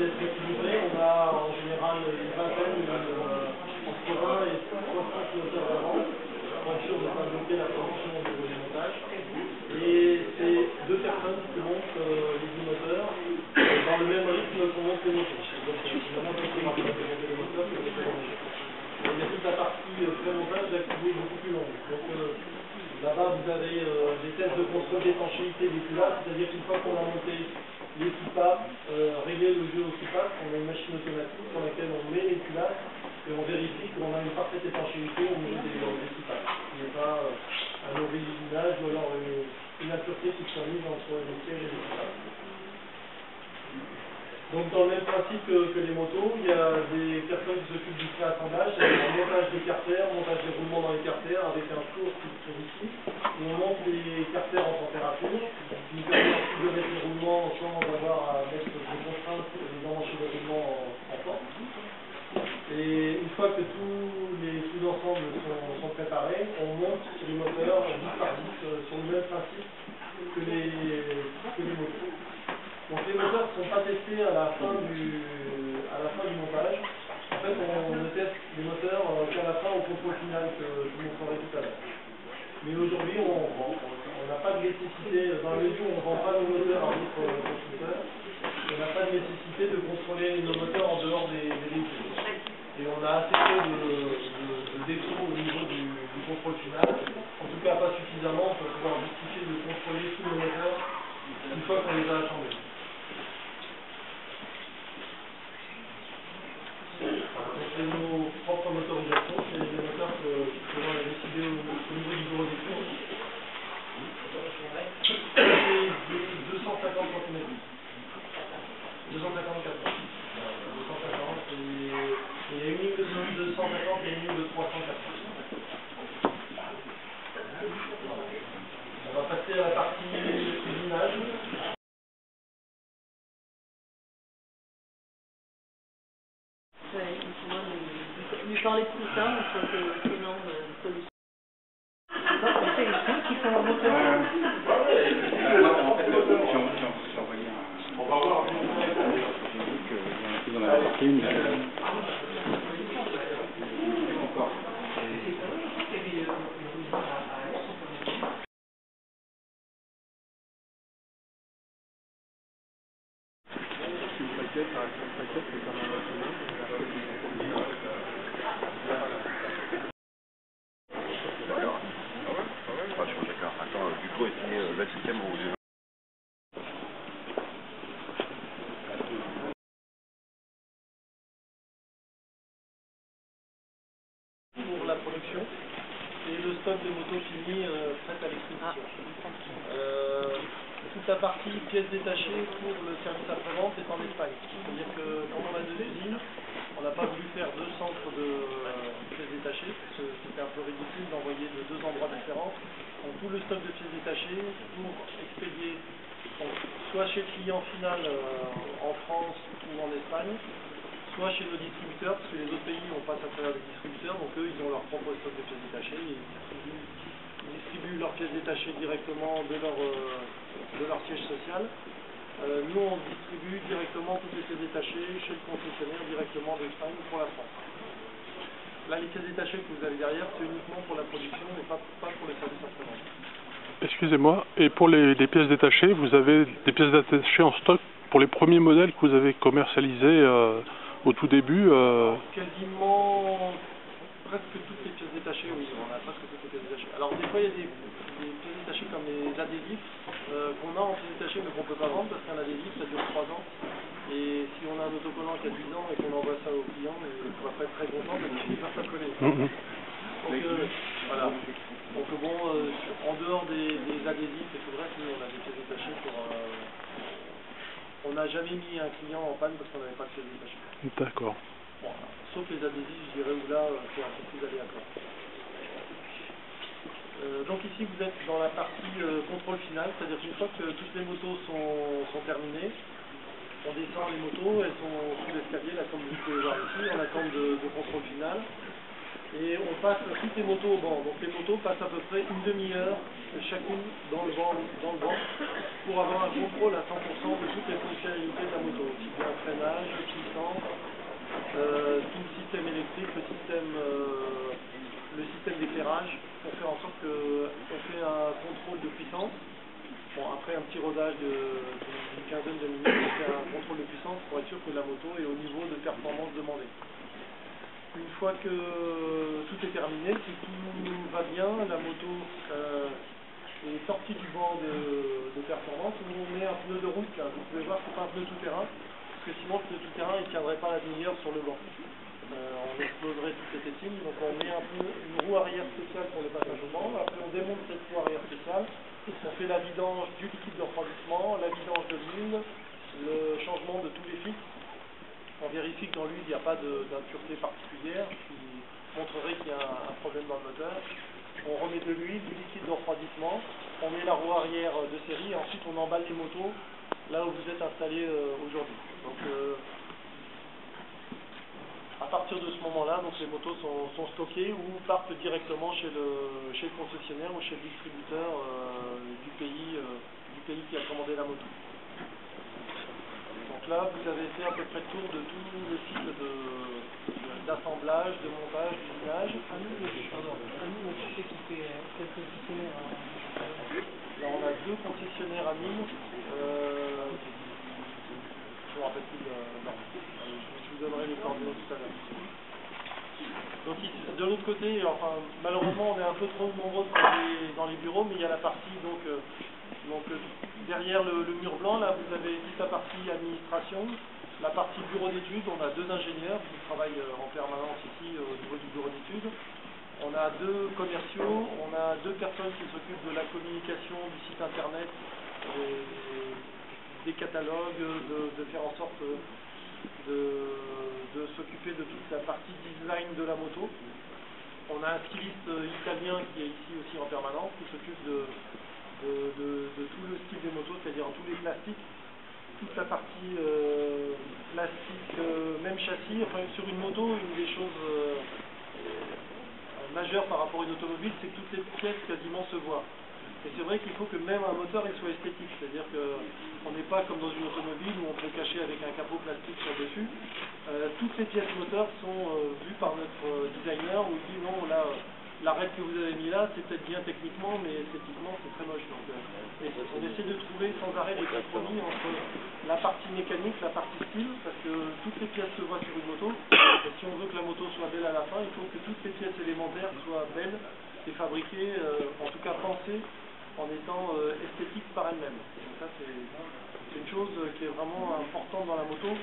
d'être équilibré. On a en général une vingtaine, entre 20 et 60 moteurs avant, pour être sûr de ne pas bloquer la production au niveau des montages. Et c'est deux personnes qui montent les 10 moteurs dans le même rythme qu'on monte les moteurs. Donc finalement, c'est plus rapide de monter les moteurs que de monter les moteurs. Et il y a toute la partie pré-montage qui est beaucoup plus longue. Donc là-bas, vous avez des tests de contrôle d'étanchéité des culattes, c'est-à-dire qu'une fois qu'on a monté les soupapes, régler le jeu aux soupapes, on a une machine automatique sur laquelle on met les culattes et on vérifie qu'on a une parfaite étanchéité au niveau des soupapes. Il n'y a pas un originage ou alors une impureté qui soit mise entre les sièges et les soupapes. Donc dans le même principe que les motos, il y a des personnes qui s'occupent du pré-assemblage, c'est-à-dire le montage des carters, montage des roulements dans les carters avec un four qui se trouve ici. Et on monte les carters en température, qui nous permet ensuite de mettre les roulements sans avoir à mettre des contraintes et d'emmancher les roulements en forme. Et une fois que tous les sous-ensembles sont préparés, on monte les moteurs 10 par 10 sur le même principe que les motos. Donc les moteurs ne sont pas testés à la fin du montage. En fait, on ne teste les moteurs qu'à la fin au contrôle final que je vous montrerai tout à l'heure. Mais aujourd'hui, on n'a pas de nécessité, dans la mesure où on ne vend pas nos moteurs à d'autres constructeurs, on n'a pas de nécessité de contrôler nos moteurs en dehors des véhicules. Et on a assez peu de défauts au niveau du contrôle final, en tout cas pas suffisamment pour pouvoir justifier de contrôler tous nos moteurs une fois qu'on les a assemblés. C'est nos propres motorisations, c'est les moteurs que l'on a décidé au niveau du bureau d'études. C'est 250 cm. 254. 250 et il y a une ligne de 250 et une ligne de 380. On va passer à la partie usinage. Lui parler de tout ça, mais je crois que sinon, solution. C'est les trucs qui font un moteur. En fait, j'ai envoyé un... On va voir. J'ai dit qu'il y en avait sorti une. Encore. Attends, Duclos est signé 27e au lieu. Pour la production et le stock de motos fini prête à l'expédition. Toute la partie pièces détachées pour le service après-vente est en Espagne. C'est-à-dire que quand on a deux usines, on n'a pas voulu faire deux centres de pièces détachées, parce que c'était un peu ridicule d'envoyer de deux endroits différents. Donc tout le stock de pièces détachées pour expédier soit chez le client final en France ou en Espagne, soit chez nos distributeurs, parce que les autres pays on passe à travers des distributeurs, donc eux ils ont leur propre stock de pièces détachées et ils distribuent leurs pièces détachées directement de leur siège social. Nous on distribue directement toutes les pièces détachées chez le concessionnaire directement d'Espagne pour la France. Là les pièces détachées que vous avez derrière c'est uniquement pour la production et pas pour le service après-vente. Excusez-moi, et pour les pièces détachées, vous avez des pièces détachées en stock pour les premiers modèles que vous avez commercialisés au tout début Quasiment presque toutes les pièces détachées, oui, on a presque toutes les pièces détachées. Alors des fois il y a des pièces détachées comme les adhésifs qu'on a en pièces détachées mais qu'on ne peut pas vendre parce qu'un adhésif ça dure 3 ans. Et si on a un autocollant qui a 10 ans et qu'on envoie ça au client, il ne va pas être très content parce qu'il va pas coller. Donc voilà. Donc bon, en dehors des adhésifs et tout le reste, nous on a des pièces détachées pour... on n'a jamais mis un client en panne parce qu'on n'avait pas de pièces détachées. D'accord. Bon, sauf les adhésifs, je dirais, où là c'est un peu plus aléatoire. Donc ici vous êtes dans la partie contrôle final, c'est-à-dire qu'une fois que toutes les motos sont terminées, on descend les motos, elles sont sous l'escalier, là comme vous pouvez voir ici, en attente de contrôle final. Et on passe toutes les motos au banc. Donc les motos passent à peu près une demi-heure chacune dans le banc pour avoir un contrôle à 100% de toutes les fonctionnalités de la moto, aussi bien freinage, puissance, tout le système électrique, le système d'éclairage, pour faire en sorte qu'on fait un contrôle de puissance. Bon, après un petit rodage d'une quinzaine de minutes, on fait un contrôle de puissance pour être sûr que la moto est au niveau de performance demandé. Une fois que tout est terminé, si tout va bien, la moto est sortie du banc de performance, où on met un pneu de route. Là. Vous pouvez voir que c'est pas un pneu tout-terrain, parce que sinon le pneu tout-terrain il ne tiendrait pas la demi-heure sur le banc. On exploserait toutes les tétines, donc on met une roue arrière spéciale pour le passage au banc. Après on démonte cette roue arrière spéciale, on fait la vidange du liquide de refroidissement, la vidange de l'huile, le changement de tous les fils. On vérifie que dans l'huile, il n'y a pas d'impureté particulière qui montrerait qu'il y a un problème dans le moteur. On remet de l'huile, du liquide de refroidissement, on met la roue arrière de série et ensuite on emballe les motos là où vous êtes installé aujourd'hui. Donc à partir de ce moment-là, les motos sont stockées ou partent directement chez le concessionnaire ou chez le distributeur du pays qui a commandé la moto. Donc là, vous avez fait à peu près le tour de tout le cycle d'assemblage, de montage, d'usinage. Je sais qui fait quel concessionnaire. Là, on a 2 concessionnaires à Nîmes. Je ne me rappelle plus non. Je vous donnerai les coordonnées tout à l'heure. Donc ici, de l'autre côté, enfin, malheureusement, on est un peu trop nombreux dans les bureaux, mais il y a la partie derrière le mur blanc, là, vous avez toute la partie administration, la partie bureau d'études. On a 2 ingénieurs qui travaillent en permanence ici au niveau du bureau d'études. On a 2 commerciaux, on a 2 personnes qui s'occupent de la communication du site internet, des catalogues, de faire en sorte de s'occuper de toute la partie design de la moto. On a un styliste italien qui est ici aussi en permanence, qui s'occupe de tout le style des motos, c'est-à-dire tous les plastiques, toute la partie plastique, même châssis. Enfin, sur une moto, une des choses majeures par rapport à une automobile, c'est que toutes les pièces quasiment se voient. Et c'est vrai qu'il faut que même un moteur il soit esthétique, c'est-à-dire qu'on n'est pas comme dans une automobile où on peut cacher avec un capot plastique sur dessus. Toutes les pièces moteurs sont vues par notre designer où il dit non, là, l'arête que vous avez mis là, c'est peut-être bien techniquement, mais esthétiquement c'est très moche. Donc, on essaie de trouver sans arrêt des compromis entre la partie mécanique, la partie style, parce que toutes les pièces se voient sur une moto. Et si on veut que la moto soit belle à la fin, il faut que toutes les pièces élémentaires soient belles et fabriquées, en tout cas pensées, en étant esthétiques par elles-mêmes. Donc ça c'est une chose qui est vraiment importante dans la moto,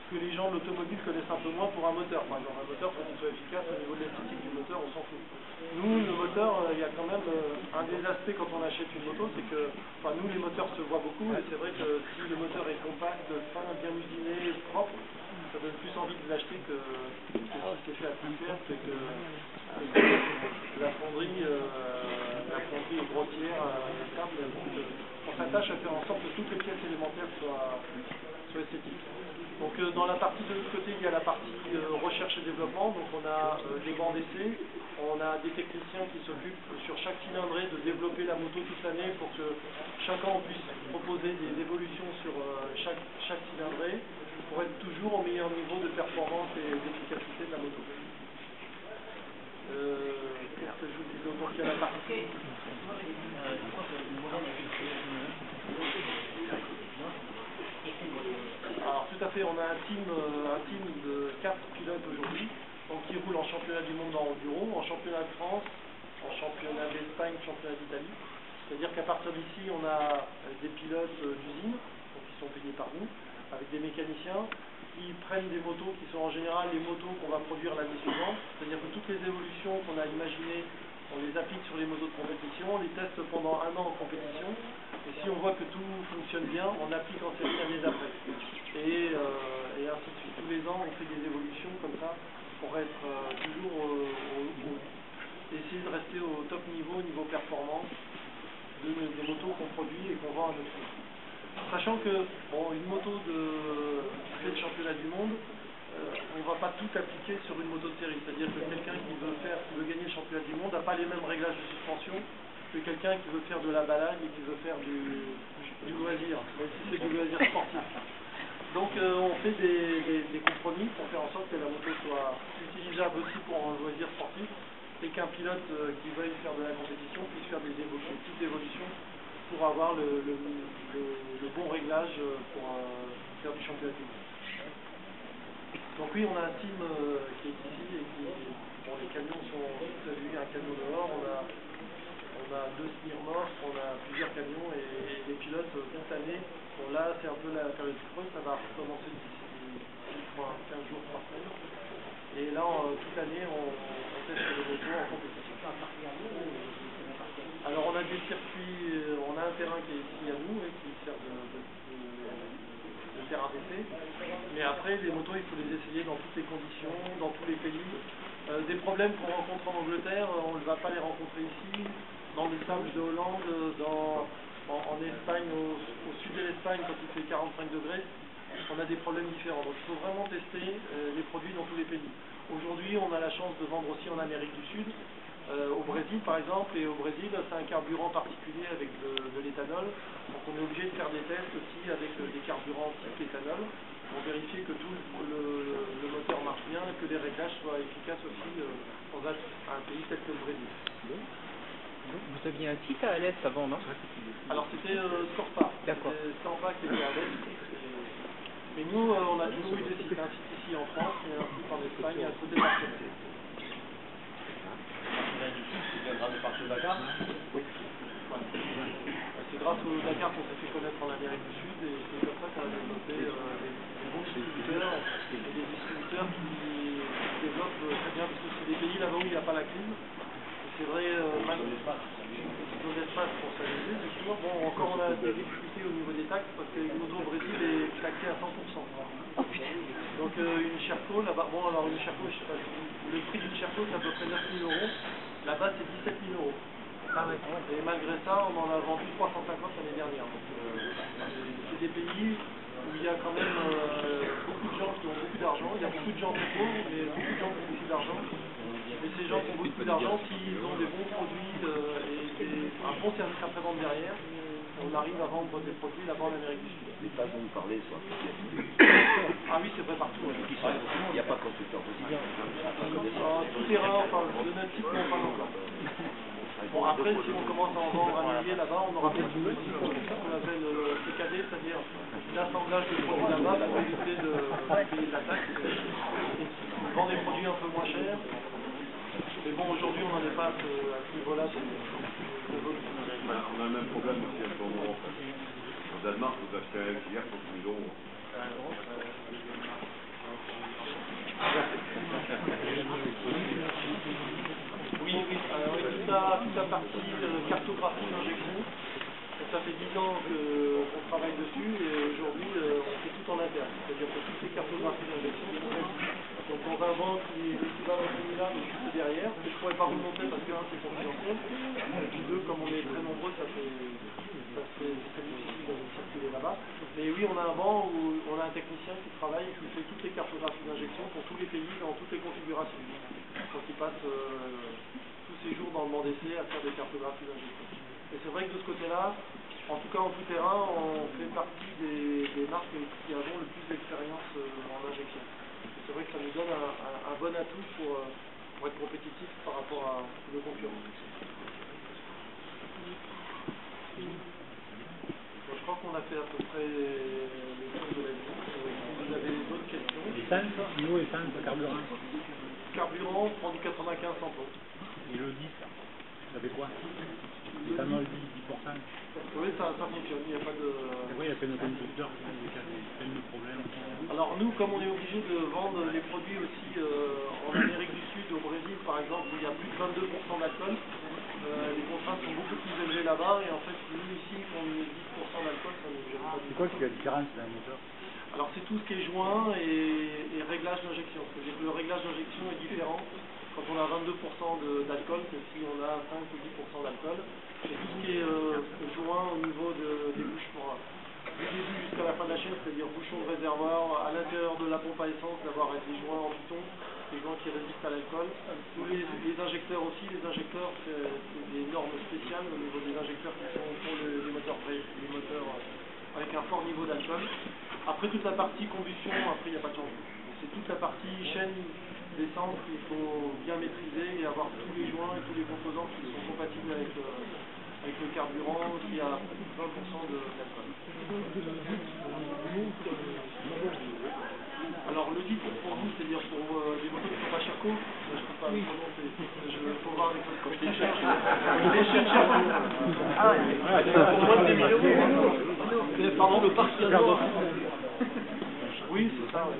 que les gens de l'automobile connaissent un peu moins pour un moteur. Par exemple, un moteur, pour qu'il soit efficace au niveau de l'esthétique du moteur, on s'en fout. Nous, le moteur, il y a quand même un des aspects quand on achète une moto, c'est que, enfin, nous, les moteurs se voient beaucoup, et c'est vrai que si le moteur est compact, fin, bien usiné, propre, ça donne plus envie de l'acheter que si c'est fait à coup de perte et que la fonderie est grossière, simple. Donc, on s'attache à faire en sorte que toutes les pièces élémentaires soient esthétiques. Donc dans la partie de l'autre côté, il y a la partie recherche et développement. Donc on a des bancs d'essai, on a des techniciens qui s'occupent sur chaque cylindrée de développer la moto toute l'année pour que chacun puisse proposer des évolutions sur chaque cylindrée pour être toujours au meilleur niveau de performance et d'efficacité de la moto. Qu'est-ce que je vous dis d'autre? Donc il y a la partie... Alors tout à fait, on a un team de 4 pilotes aujourd'hui, donc qui roulent en championnat du monde en enduro, en championnat de France, en championnat d'Espagne, championnat d'Italie. C'est-à-dire qu'à partir d'ici, on a des pilotes d'usine, donc qui sont payés par nous, avec des mécaniciens, qui prennent des motos qui sont en général les motos qu'on va produire l'année suivante. C'est-à-dire que toutes les évolutions qu'on a imaginées, on les applique sur les motos de compétition, on les teste pendant 1 an en compétition, et si on voit que tout fonctionne bien, on applique en série l'année d'après. Et ainsi de suite. Tous les ans, on fait des évolutions comme ça, pour être toujours essayer de rester au top niveau performance des motos qu'on produit et qu'on vend à nos clients. Sachant que, bon, une moto qui fait le championnat du monde, on ne va pas tout appliquer sur une moto de série. C'est-à-dire que quelqu'un qui veut gagner le championnat du monde n'a pas les mêmes réglages de suspension que quelqu'un qui veut faire de la balade et qui veut faire du loisir, même si c'est du loisir sportif. Donc on fait des compromis pour faire en sorte que la moto soit utilisable aussi pour un loisir sportif et qu'un pilote qui veuille faire de la compétition puisse faire des petites évolutions pour avoir le bon réglage pour faire du championnat du monde. Donc oui, on a un team qui est ici et qui, bon, les camions sont, vous avez vu, un camion dehors, on a 2 Smirnoff, on a plusieurs camions et les pilotes toute l'année, bon là c'est un peu la période creuse, ça va recommencer d'ici 15 jours, 3 semaines. Et là, toute l'année, on teste les motos en compétition. Alors on a des circuits, on a un terrain qui est ici à nous et qui sert de terrain d'essai. Mais après, les motos, il faut les essayer dans toutes les conditions, dans tous les pays. Des problèmes qu'on rencontre en Angleterre, on ne va pas les rencontrer ici. Dans les sables de Hollande, en Espagne, au sud de l'Espagne, quand il fait 45 degrés, on a des problèmes différents. Donc il faut vraiment tester les produits dans tous les pays. Aujourd'hui, on a la chance de vendre aussi en Amérique du Sud, au Brésil par exemple, et au Brésil, c'est un carburant particulier avec de l'éthanol. Donc on est obligé de faire des tests aussi avec des carburants type éthanol pour vérifier que tout le moteur marche bien et que les réglages soient efficaces aussi dans un pays tel que le Brésil. Vous aviez un site à l'Est avant, non? Alors c'était Scorpa. D'accord. Scorpa qui était à l'Est. Mais nous, on a toujours eu des sites. Un site ici en France et un site en Espagne à côté de Barcelone. C'est grâce au Parc Dakar. Oui. Ouais. C'est grâce au Dakar qu'on s'est fait connaître en Amérique du Sud et c'est comme ça qu'on a développé des bons distributeurs et des distributeurs qui se développent très bien parce que c'est des pays là-bas où il n'y a pas la clim. C'est vrai, malgré l'espace pour s'amuser, c'est sûr. Bon, encore on a des difficultés au niveau des taxes parce qu'une moto au Brésil est taxée à 100%. Donc une Sherco, là-bas, bon alors une Sherco, je sais pas, le prix d'une Sherco c'est à peu près 9 000 €, là-bas c'est 17 000 €. Et malgré ça, on en a vendu 350 l'année dernière. Donc c'est des pays où il y a quand même beaucoup de gens qui ont beaucoup d'argent, il y a beaucoup de gens qui sont pauvres, mais beaucoup de gens qui ont beaucoup d'argent. Et ces gens qui ont beaucoup d'argent, s'ils ont des bons produits et un bon service après-vente derrière, on arrive à vendre des produits là-bas en Amérique du Sud. Les bases dont vous parlez, soit. Ah oui, c'est vrai partout. Il n'y a pas de constructeur brésilien. Tout terrain, enfin, de notre type, non, pas encore. Bon, après, si on commence à en vendre un millier là-bas, on aura peut-être aussi ce qu'on appelle CKD, c'est-à-dire l'assemblage de produits là-bas pour éviter de payer de la taxe. On vend des produits un peu moins chers. Mais bon, aujourd'hui, on n'en est pas à ce niveau-là. On a le même problème aussi avec en Europe. Au Danemark, vous achetez un hier pour 10 000 €. Oui, alors toute la partie cartographie d'injection, ça fait 10 ans qu'on travaille dessus et aujourd'hui on fait tout en interne. C'est-à-dire que toutes les cartographies d'injection sont faites. Donc dans un banc qui est l'équivalent de là, mais juste derrière, que je ne pourrais pas vous montrer parce que c'est confidentiel, et puis deux, comme on est très nombreux, ça fait difficile de circuler là-bas. Mais oui, on a un banc où on a un technicien qui travaille et qui fait toutes les cartographies d'injection pour tous les pays, dans toutes les configurations. Donc il passe tous ses jours dans le banc d'essai à faire des cartographies d'injection. Et c'est vrai que de ce côté-là, en tout cas en tout terrain, on fait partie des marques qui avons le plus d'expérience en injection. C'est vrai que ça nous donne un bon atout pour être compétitif par rapport à nos concurrents. Bon, je crois qu'on a fait à peu près le tour de la vie. Si vous avez d'autres questions. Essence, niveau essence, carburant. Carburant, on prend du 95 sans plomb. Et le 10, ça fait quoi? L'éthanol 10%. Oui, ça fonctionne, il n'y a pas de... Oui, il y a plein de conducteurs qui ont plein de problèmes. Alors nous, comme on est obligé de vendre les produits aussi en Amérique du Sud, au Brésil par exemple, où il y a plus de 22% d'alcool, les contraintes sont beaucoup plus élevées là-bas et en fait nous ici, quand on met 10% d'alcool, ça ne nous gêne pas. C'est quoi qui fait la différence dans un moteur? Alors c'est tout ce qui est joint et réglage d'injection. C'est-à-dire que le réglage d'injection est différent quand on a 22% d'alcool que si on a 5 ou 10% d'alcool. Et tout ce qui est joint au niveau des bouches du début jusqu'à la fin de la chaîne, c'est-à-dire bouchon de réservoir, à l'intérieur de la pompe à essence, d'avoir des joints en piton, des joints qui résistent à l'alcool. Tous les injecteurs aussi, les injecteurs, c'est des normes spéciales au niveau des injecteurs qui sont pour les moteurs avec un fort niveau d'alcool. Après toute la partie combustion, après il n'y a pas de changement. C'est toute la partie chaîne d'essence qu'il faut bien maîtriser et avoir tous les joints et tous les composants qui sont compatibles avec le carburant qui a 20% d'alcool. Alors le guide pour vous, c'est-à-dire pour des motos qui sont pas Sherco, je ne trouve pas le nom, il faut voir avec votre comité de charge. Il est chez Sherco. Pour moins de 10 000 €. Pardon, le parc d'abord. Oui, c'est ça, oui.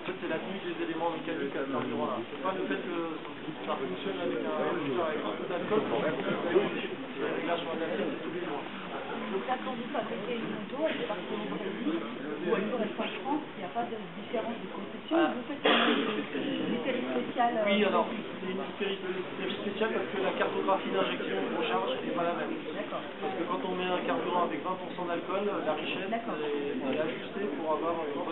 En fait, c'est la tenue des éléments mécaniques à ce carburant-là. C'est pas le fait que ça fonctionne avec un moteur avec beaucoup d'alcool, c'est les réglages sont adaptés, c'est tous les jours. Donc là, quand vous fabriquez une moto, elle est partie en Brésil ou elle peut rester en France, il n'y a pas de différence de conception. Vous faites une série spéciale. Oui, alors c'est une série spéciale parce que la cartographie d'injection de recharge n'est pas la même. Parce que quand on met un carburant avec 20% d'alcool, la richesse est ajustée pour avoir une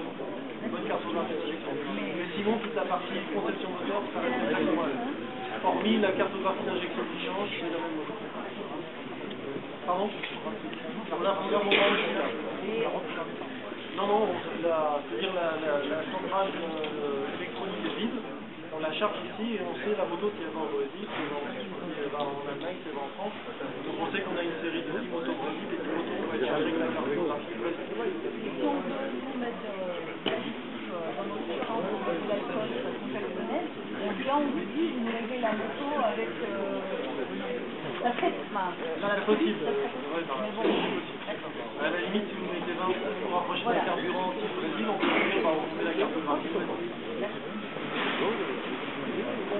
bonne cartographie d'injection. Mais sinon, toute la partie conception moteur, ça reste exactement la même. Hormis la cartographie d'injection qui change, c'est la même moto. Pardon? On a plusieurs moments aussi là. Non, c'est-à-dire la centrale électronique est vide, on la charge ici et on sait la moto si elle va au Brésil, si elle va en Allemagne, si elle va en France. Donc on sait qu'on a une série de 10 motos Brésil et 10 motos on va être chargé avec la cartographie Brésil. Si on veut nous mettre l'additif dans notre chambre de l'alcool de façon personnelle, on vous dit vous nous réglez la moto avec ça serait possible. Ouais, mais bon, à la limite, si vous mettez 20 pour rapprocher le carburant au Brésil, on peut dire on met la cartographie Brésil.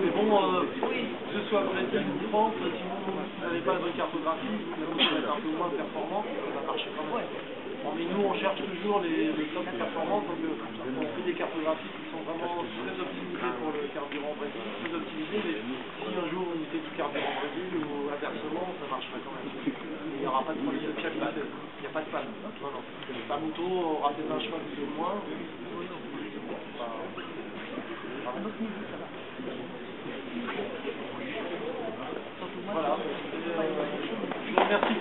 Mais bon, que ce soit Brésil ou France, si vous n'avez pas la bonne cartographie, la moto va être un peu moins performante, ça va marcher quand même. Bon, mais nous, on cherche toujours les top performances, donc on fait des cartographies qui sont vraiment très optimisées pour le carburant Brésil, très optimisées, mais si un jour on fait du carburant Brésil ou inversement, ça marchera quand même. Il n'y aura pas de problème de fiabilité, il n'y a pas de panne. Non. La moto aura peut-être un cheval de moins. Voilà. Je vous remercie.